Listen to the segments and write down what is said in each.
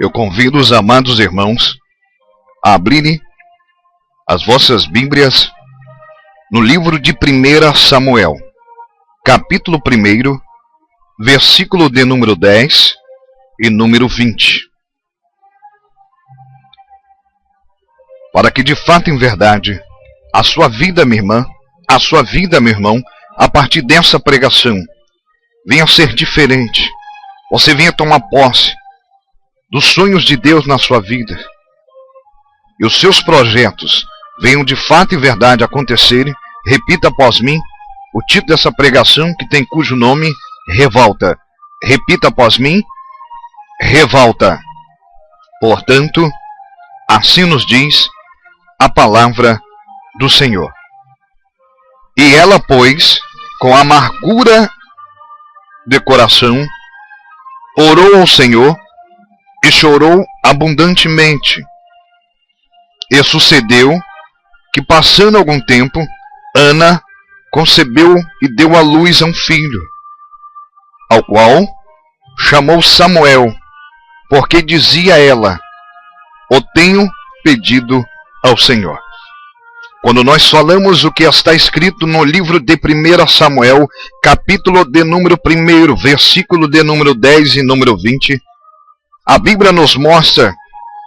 Eu convido os amados irmãos a abrirem as vossas Bíblias no livro de 1 Samuel, capítulo 1, versículo de número 10 e número 20. Para que de fato, em verdade, a sua vida, minha irmã, a sua vida, meu irmão, a partir dessa pregação, venha a ser diferente. Você venha tomar posse dos sonhos de Deus na sua vida. E os seus projetos venham de fato e verdade acontecerem. Repita após mim o título dessa pregação, que tem cujo nome Revolta. Repita após mim: Revolta. Portanto, assim nos diz a palavra do Senhor. E ela, pois, com amargura de coração, orou ao Senhor e chorou abundantemente. E sucedeu que, passando algum tempo, Ana concebeu e deu à luz a um filho, ao qual chamou Samuel, porque dizia ela: o tenho pedido ao Senhor. Quando nós falamos o que está escrito no livro de 1 Samuel, capítulo de número 1, versículo de número 10 e número 20, a Bíblia nos mostra,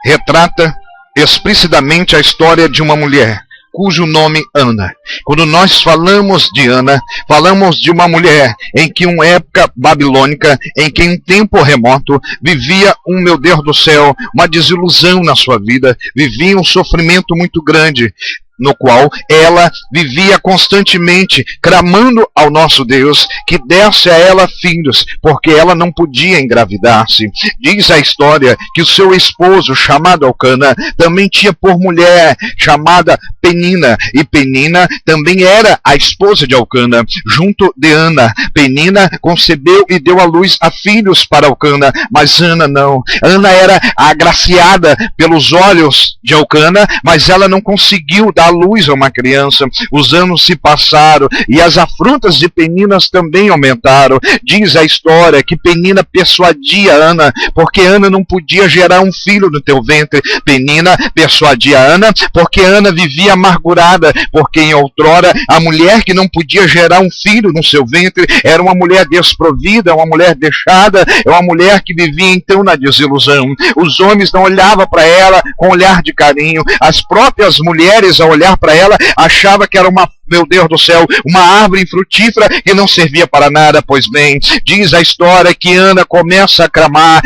retrata explicitamente a história de uma mulher, cujo nome Ana. Quando nós falamos de Ana, falamos de uma mulher em que uma época babilônica, em que em tempo remoto, vivia meu Deus do céu, uma desilusão na sua vida, vivia um sofrimento muito grande, no qual ela vivia constantemente clamando ao nosso Deus que desse a ela filhos, porque ela não podia engravidar-se. Diz a história que o seu esposo, chamado Elcana, também tinha por mulher chamada Penina, e Penina também era a esposa de Elcana, junto de Ana. Penina concebeu e deu à luz a filhos para Elcana, mas Ana não. Ana era agraciada pelos olhos de Elcana, mas ela não conseguiu dar luz a uma criança. Os anos se passaram e as afrontas de Peninas também aumentaram. Diz a história que Penina persuadia Ana, porque Ana não podia gerar um filho no teu ventre. Penina persuadia Ana, porque Ana vivia amargurada, porque em outrora a mulher que não podia gerar um filho no seu ventre era uma mulher desprovida, uma mulher deixada, é uma mulher que vivia então na desilusão. Os homens não olhavam para ela com olhar de carinho. As próprias mulheres, ao olhar para ela, achava que era meu Deus do céu, uma árvore frutífera que não servia para nada. Pois bem, diz a história que Ana começa a clamar.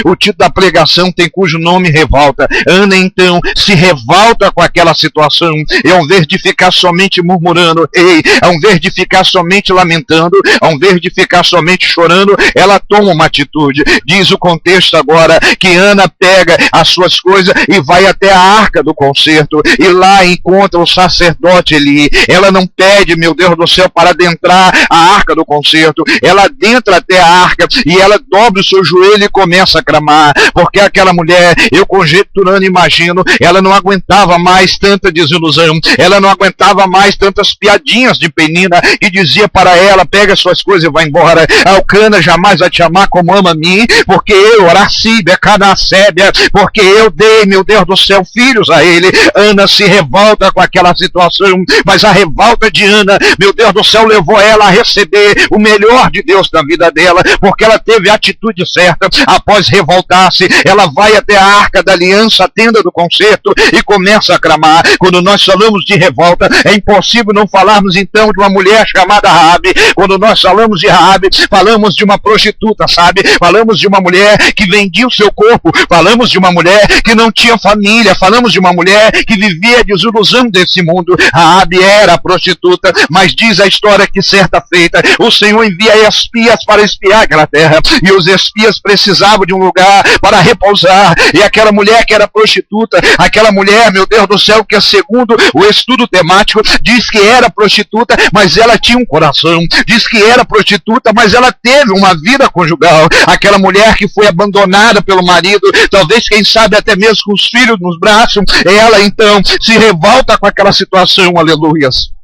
O título da pregação tem cujo nome Revolta. Ana então se revolta com aquela situação, e ao invés de ficar somente murmurando, ao invés de ficar somente lamentando, ao invés de ficar somente chorando, ela toma uma atitude. Diz o contexto agora que Ana pega as suas coisas e vai até a arca do concerto, e lá encontra o sacerdote Eli. Ela não pede, meu Deus do céu, para adentrar a arca do concerto. Ela adentra até a arca e ela dobra o seu joelho e começa a clamar, porque aquela mulher, eu conjecturando, imagino, ela não aguentava mais tanta desilusão, ela não aguentava mais tantas piadinhas de Penina, que dizia para ela: pega suas coisas e vai embora. Elcana jamais vai te amar como ama a mim, porque eu, Aracíbia, Canacébia, porque eu dei, meu Deus do céu, filhos a ele. Ana se revolta com aquela situação, mas a revolta de Ana, meu Deus do céu, levou ela a receber o melhor de Deus na vida dela, porque ela teve a atitude certa. Após revoltar-se, ela vai até a arca da aliança, a tenda do concerto, e começa a clamar. Quando nós falamos de revolta, é impossível não falarmos então de uma mulher chamada Raabe. Quando nós falamos de Raabe, falamos de uma prostituta, sabe? Falamos de uma mulher que vendia o seu corpo, falamos de uma mulher que não tinha família, falamos de uma mulher que vivia a desilusão desse mundo. Raabe era a prostituta, mas diz a história que certa feita o Senhor envia espias para espiar aquela terra, e os espias precisavam de um lugar para repousar, e aquela mulher que era prostituta, aquela mulher, meu Deus do céu, que segundo o estudo temático, diz que era prostituta, mas ela tinha um coração. Diz que era prostituta, mas ela teve uma vida conjugal. Aquela mulher que foi abandonada pelo marido, talvez, quem sabe, até mesmo com os filhos nos braços, ela então se revolta com aquela situação. Aleluias.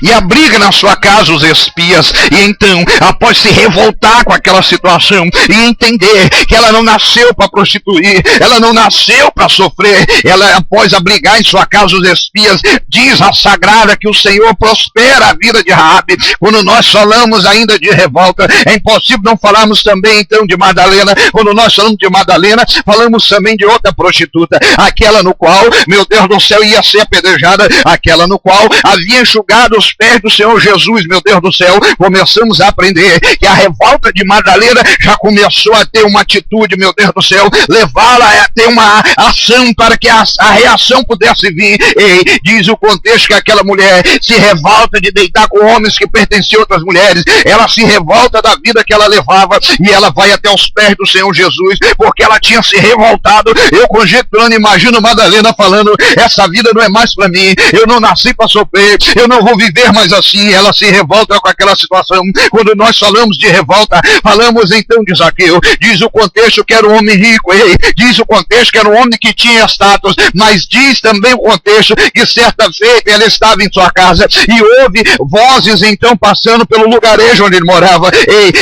e abriga na sua casa os espias. E então, após se revoltar com aquela situação e entender que ela não nasceu para prostituir, ela não nasceu para sofrer, ela, após abrigar em sua casa os espias, diz a Sagrada que o Senhor prospera a vida de Raabe. Quando nós falamos ainda de revolta, é impossível não falarmos também então de Madalena. Quando nós falamos de Madalena, falamos também de outra prostituta, aquela no qual, meu Deus do céu, ia ser apedrejada, aquela no qual havia enxugado os pés do Senhor Jesus. Meu Deus do céu, começamos a aprender que a revolta de Madalena já começou a ter uma atitude, meu Deus do céu, levá-la a ter uma ação para que a reação pudesse vir. E diz o contexto que aquela mulher se revolta de deitar com homens que pertenciam a outras mulheres, ela se revolta da vida que ela levava e ela vai até os pés do Senhor Jesus, porque ela tinha se revoltado. Eu conjecturando, imagino Madalena falando: essa vida não é mais para mim, eu não nasci para sofrer, eu não vou viver mais assim. Ela se revolta com aquela situação. Quando nós falamos de revolta, falamos então de Zaqueu. Diz o contexto que era um homem rico, diz o contexto que era um homem que tinha status, mas diz também o contexto que certa feita ele estava em sua casa e houve vozes então passando pelo lugarejo onde ele morava.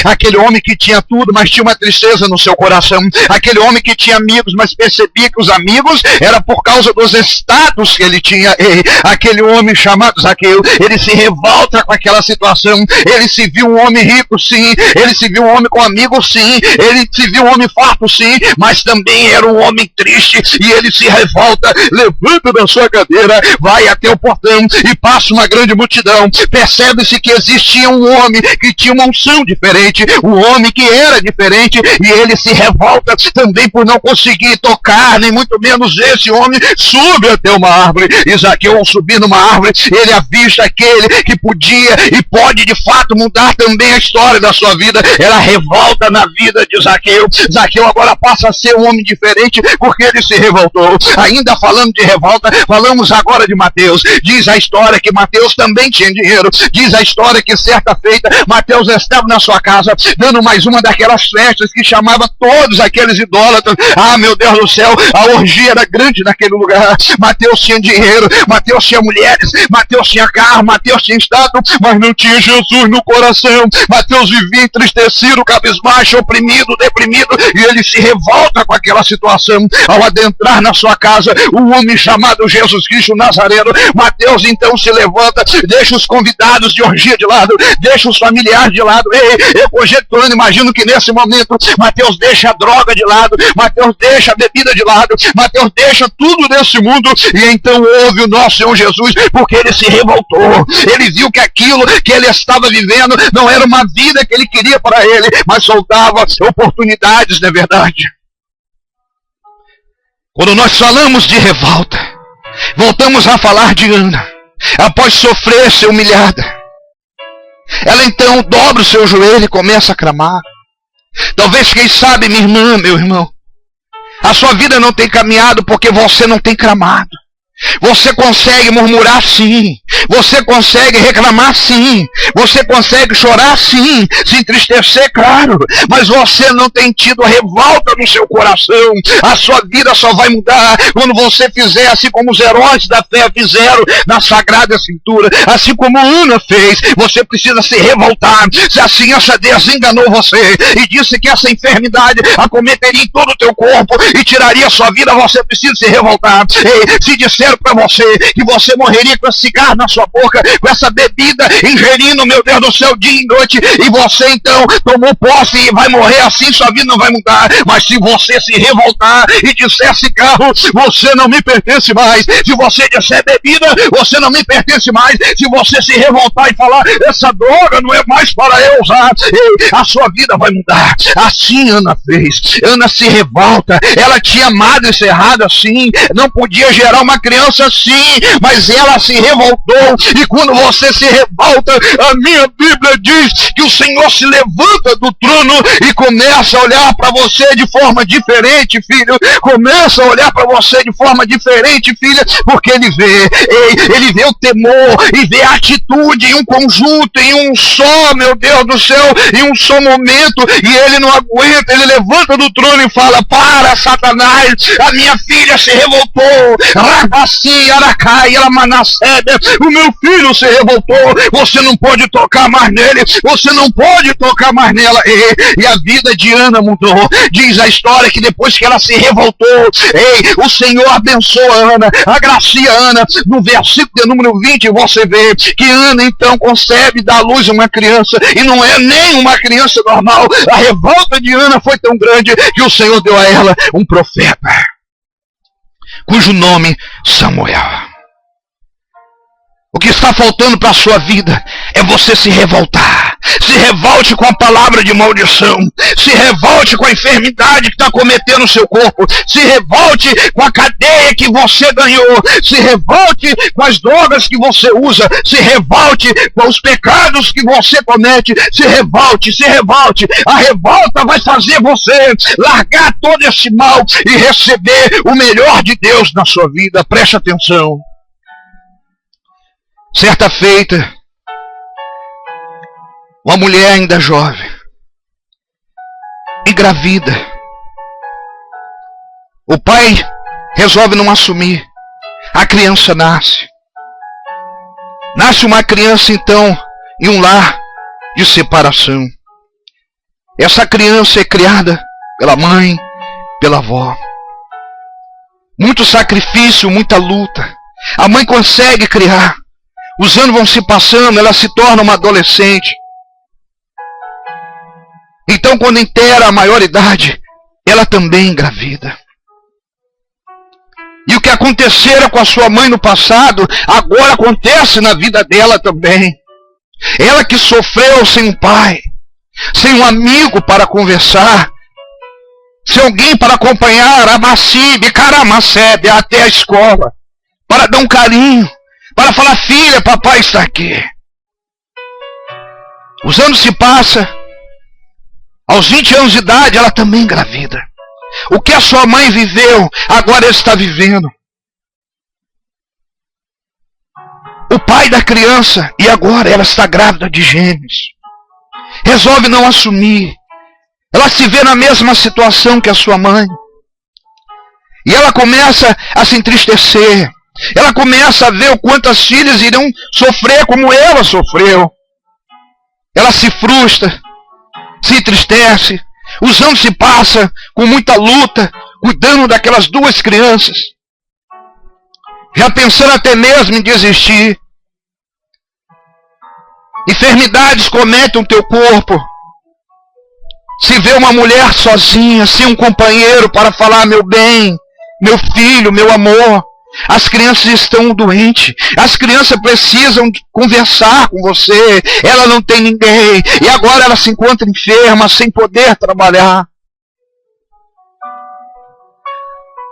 Aquele homem que tinha tudo, mas tinha uma tristeza no seu coração, aquele homem que tinha amigos, mas percebia que os amigos era por causa dos status que ele tinha. Aquele homem chamado Zaqueu, ele se revolta com aquela situação. Ele se viu um homem rico, sim, ele se viu um homem com amigos, sim, ele se viu um homem farto, sim, mas também era um homem triste, e ele se revolta, levanta da sua cadeira, vai até o portão e passa uma grande multidão. Percebe-se que existia um homem que tinha uma unção diferente, um homem que era diferente, e ele se revolta também por não conseguir tocar, nem muito menos esse homem sube até uma árvore. E Zaqueu, ao subir numa árvore, ele avista aquele que podia e pode de fato mudar também a história da sua vida. Ela revolta na vida de Zaqueu. Zaqueu agora passa a ser um homem diferente porque ele se revoltou. Ainda falando de revolta, falamos agora de Mateus. Diz a história que Mateus também tinha dinheiro. Diz a história que certa feita Mateus estava na sua casa dando mais uma daquelas festas que chamava todos aqueles idólatras. Ah, meu Deus do céu, a orgia era grande naquele lugar. Mateus tinha dinheiro, Mateus tinha mulheres, Mateus tinha carro, Mateus tinha status, mas não tinha Jesus no coração. Mateus vivia entristecido, cabisbaixo, oprimido, deprimido, e ele se revolta com aquela situação. Ao adentrar na sua casa, um homem chamado Jesus Cristo Nazareno, Mateus então se levanta, deixa os convidados de orgia de lado, deixa os familiares de lado. Eu conjecturando, imagino que nesse momento Mateus deixa a droga de lado, Mateus deixa a bebida de lado, Mateus deixa tudo desse mundo, e então ouve o nosso Senhor Jesus, porque ele se revoltou. Ele viu que aquilo que ele estava vivendo não era uma vida que ele queria para ele, mas soltava oportunidades, não é verdade? Quando nós falamos de revolta, voltamos a falar de Ana. Após sofrer, ser humilhada, ela então dobra o seu joelho e começa a clamar. Talvez, quem sabe, minha irmã, meu irmão, a sua vida não tem caminhado porque você não tem clamado. Você consegue murmurar, sim. Você consegue reclamar, sim. Você consegue chorar, sim. Se entristecer, claro. Mas você não tem tido a revolta no seu coração. A sua vida só vai mudar quando você fizer assim como os heróis da fé fizeram na Sagrada Escritura. Assim como Ana fez. Você precisa se revoltar. Se assim essa desenganou você e disse que essa enfermidade acometeria em todo o teu corpo e tiraria a sua vida, você precisa se revoltar. E se disser para você que você morreria com esse cigarro na sua boca, com essa bebida, ingerindo, meu Deus do céu, dia e noite, e você então tomou posse e vai morrer assim, sua vida não vai mudar. Mas se você se revoltar e disser cigarro, você não me pertence mais. Se você disser bebida, você não me pertence mais. Se você se revoltar e falar, essa droga não é mais para eu usar, a sua vida vai mudar. Assim Ana fez. Ana se revolta. Ela tinha madre cerrada, sim, não podia gerar uma criança, sim, mas ela se revoltou. E quando você se revolta, a minha Bíblia diz que o Senhor se levanta do trono e começa a olhar para você de forma diferente, filho. Começa a olhar para você de forma diferente, filha, porque ele vê o temor e vê a atitude em um conjunto, em um só, meu Deus do céu, em um só momento, e ele não aguenta. Ele levanta do trono e fala: para, Satanás, a minha filha se revoltou. Araci, Aracai, Aramanacebe, o meu filho se revoltou, você não pode tocar mais nele, você não pode tocar mais nela. E a vida de Ana mudou. Diz a história que depois que ela se revoltou, o Senhor abençoou Ana, agracia Ana. No versículo de número 20 você vê que Ana então concebe, dá à luz uma criança, e não é nem uma criança normal. A revolta de Ana foi tão grande que o Senhor deu a ela um profeta, cujo nome Samuel. O que está faltando para a sua vida é você se revoltar. Se revolte com a palavra de maldição. Se revolte com a enfermidade que está cometendo o seu corpo. Se revolte com a cadeia que você ganhou. Se revolte com as drogas que você usa. Se revolte com os pecados que você comete. Se revolte, se revolte. A revolta vai fazer você largar todo esse mal e receber o melhor de Deus na sua vida. Preste atenção. Certa feita, uma mulher ainda jovem, engravida. O pai resolve não assumir. A criança nasce. Nasce uma criança, então, em um lar de separação. Essa criança é criada pela mãe, pela avó. Muito sacrifício, muita luta. A mãe consegue criar. Os anos vão se passando, ela se torna uma adolescente. Então, quando inteira a maioridade, ela também engravida. E o que acontecera com a sua mãe no passado, agora acontece na vida dela também. Ela que sofreu sem um pai, sem um amigo para conversar, sem alguém para acompanhar a Macibe, Caramacebe, até a escola, para dar um carinho, para falar: filha, papai está aqui. Os anos se passam. Aos 20 anos de idade, ela também engravida. O que a sua mãe viveu, agora ela está vivendo. O pai da criança, e agora ela está grávida de gêmeos. Resolve não assumir. Ela se vê na mesma situação que a sua mãe. E ela começa a se entristecer. Ela começa a ver o quanto as filhas irão sofrer como ela sofreu. Ela se frustra, se entristece. Os anos se passam com muita luta, cuidando daquelas duas crianças. Já pensando até mesmo em desistir. Enfermidades cometem o teu corpo. Se vê uma mulher sozinha, sem um companheiro para falar: meu bem, meu filho, meu amor. As crianças estão doentes. As crianças precisam conversar com você. Ela não tem ninguém. E agora ela se encontra enferma, sem poder trabalhar.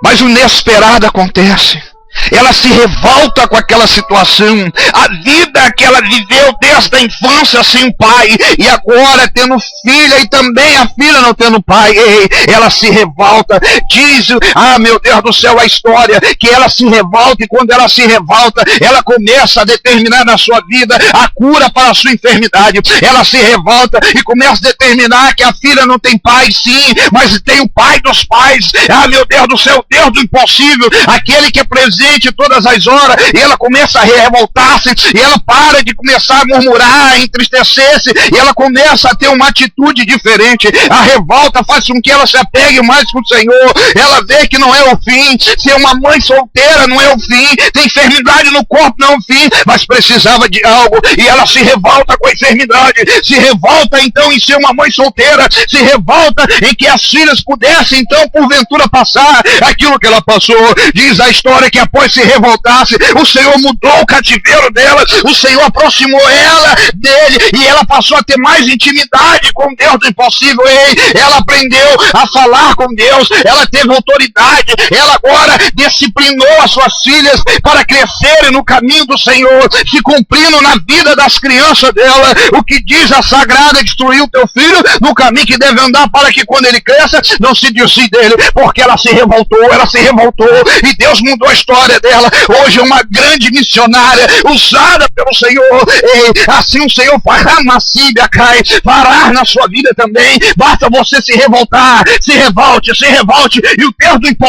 Mas o inesperado acontece. Ela se revolta com aquela situação. A vida que ela viveu desde a infância sem um pai, e agora tendo filha e também a filha não tendo pai, ela se revolta. Diz, meu Deus do céu, a história que ela se revolta, e quando ela se revolta, ela começa a determinar na sua vida a cura para a sua enfermidade. Ela se revolta e começa a determinar que a filha não tem pai, sim, mas tem o pai dos pais. Meu Deus do céu, Deus do impossível, aquele que é presente todas as horas. E ela começa a revoltar-se, e ela para de começar a murmurar, a entristecer-se, e ela começa a ter uma atitude diferente. A revolta faz com que ela se apegue mais com o Senhor. Ela vê que não é o fim. Ser uma mãe solteira não é o fim. Ter enfermidade no corpo não é o fim, mas precisava de algo, e ela se revolta com a enfermidade. Se revolta então em ser uma mãe solteira. Se revolta em que as filhas pudessem então porventura passar aquilo que ela passou. Diz a história que após se revoltasse, o Senhor mudou o cativeiro dela, o Senhor aproximou ela dele, e ela passou a ter mais intimidade com Deus do impossível. Ela aprendeu a falar com Deus, ela teve autoridade, ela agora disciplinou as suas filhas para crescerem no caminho do Senhor, se cumprindo na vida das crianças dela. O que diz a Sagrada: instruir o teu filho no caminho que deve andar, para que quando ele cresça, não se desvie dele. Porque ela se revoltou, e Deus mudou a história dela. Hoje é uma grande missionária, usada pelo Senhor. Assim o Senhor fará na sua vida também. Basta você se revoltar. Se revolte, e o Deus do impossível